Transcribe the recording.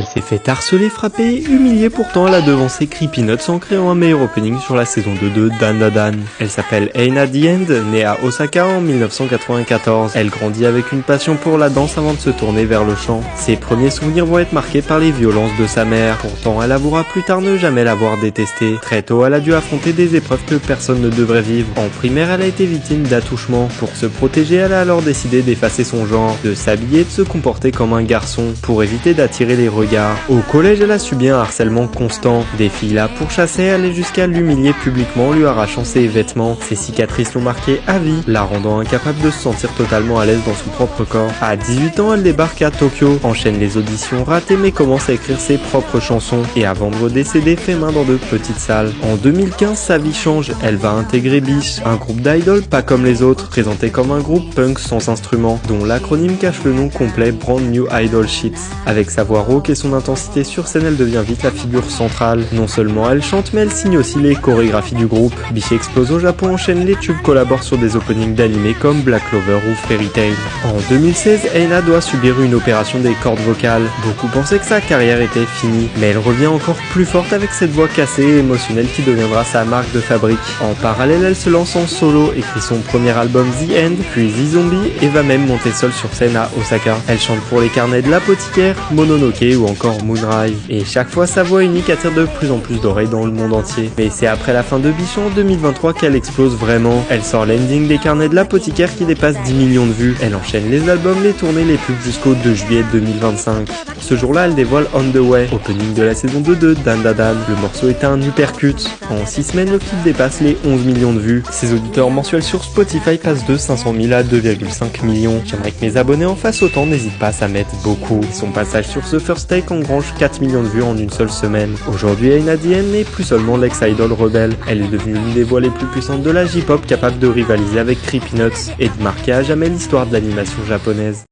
Elle s'est fait harceler, frapper, humilier, pourtant elle a devancé Creepy Nuts en créant un meilleur opening sur la saison 2 de Dan Da Dan. Elle s'appelle Aina The End, née à Osaka en 1994. Elle grandit avec une passion pour la danse avant de se tourner vers le chant. Ses premiers souvenirs vont être marqués par les violences de sa mère. Pourtant, elle avouera plus tard ne jamais l'avoir détestée. Très tôt, elle a dû affronter des épreuves que personne ne devrait vivre. En primaire, elle a été victime d'attouchements. Pour se protéger, elle a alors décidé d'effacer son genre, de s'habiller et de se comporter comme un garçon, pour éviter d'attirer les regards. Au collège, elle a subi un harcèlement constant. Des filles la pourchassaient, allaient jusqu'à l'humilier publiquement en lui arrachant ses vêtements. Ses cicatrices l'ont marquée à vie, la rendant incapable de se sentir totalement à l'aise dans son propre corps. À 18 ans, elle débarque à Tokyo, enchaîne les auditions ratées mais commence à écrire ses propres chansons et à vendre des CD fait main dans de petites salles. En 2015, sa vie change. Elle va intégrer Bish, un groupe d'idoles pas comme les autres, présenté comme un groupe punk sans instruments, dont l'acronyme cache le nom complet Brand New Idol Sheets. Avec sa voix rauque et son intensité sur scène, elle devient vite la figure centrale. Non seulement elle chante, mais elle signe aussi les chorégraphies du groupe. Bishi explose au Japon, enchaîne les tubes, collabore sur des openings d'animés comme Black Clover ou Fairy Tail. En 2016, Aina doit subir une opération des cordes vocales. Beaucoup pensaient que sa carrière était finie, mais elle revient encore plus forte avec cette voix cassée et émotionnelle qui deviendra sa marque de fabrique. En parallèle, elle se lance en solo, écrit son premier album The End, puis The Zombie et va même monter seule sur scène à Osaka. Elle chante pour les carnets de l'apothicaire, Mononoke ou encore Moonrise. Et chaque fois, sa voix unique attire de plus en plus d'oreilles dans le monde entier. Mais c'est après la fin de Biche en 2023 qu'elle explose vraiment. Elle sort l'ending des carnets de l'apothicaire qui dépasse 10 millions de vues. Elle enchaîne les albums, les tournées, les pubs jusqu'au 2 juillet 2025. Ce jour-là, elle dévoile On The Way, opening de la saison 2 de Dan Da Dan. Le morceau est un uppercut. En 6 semaines, le clip dépasse les 11 millions de vues. Ses auditeurs mensuels sur Spotify passent de 500 000 à 2,5 millions. J'aimerais que mes abonnés en fassent autant, n'hésite pas, ça m'aide beaucoup. Son passage sur ce First Take engrange 4 millions de vues en une seule semaine. Aujourd'hui, Aina The End n'est plus seulement l'ex-idol rebelle. Elle est devenue l'une des voix les plus puissantes de la J-pop, capable de rivaliser avec Creepy Nuts et de marquer à jamais l'histoire de l'animation japonaise.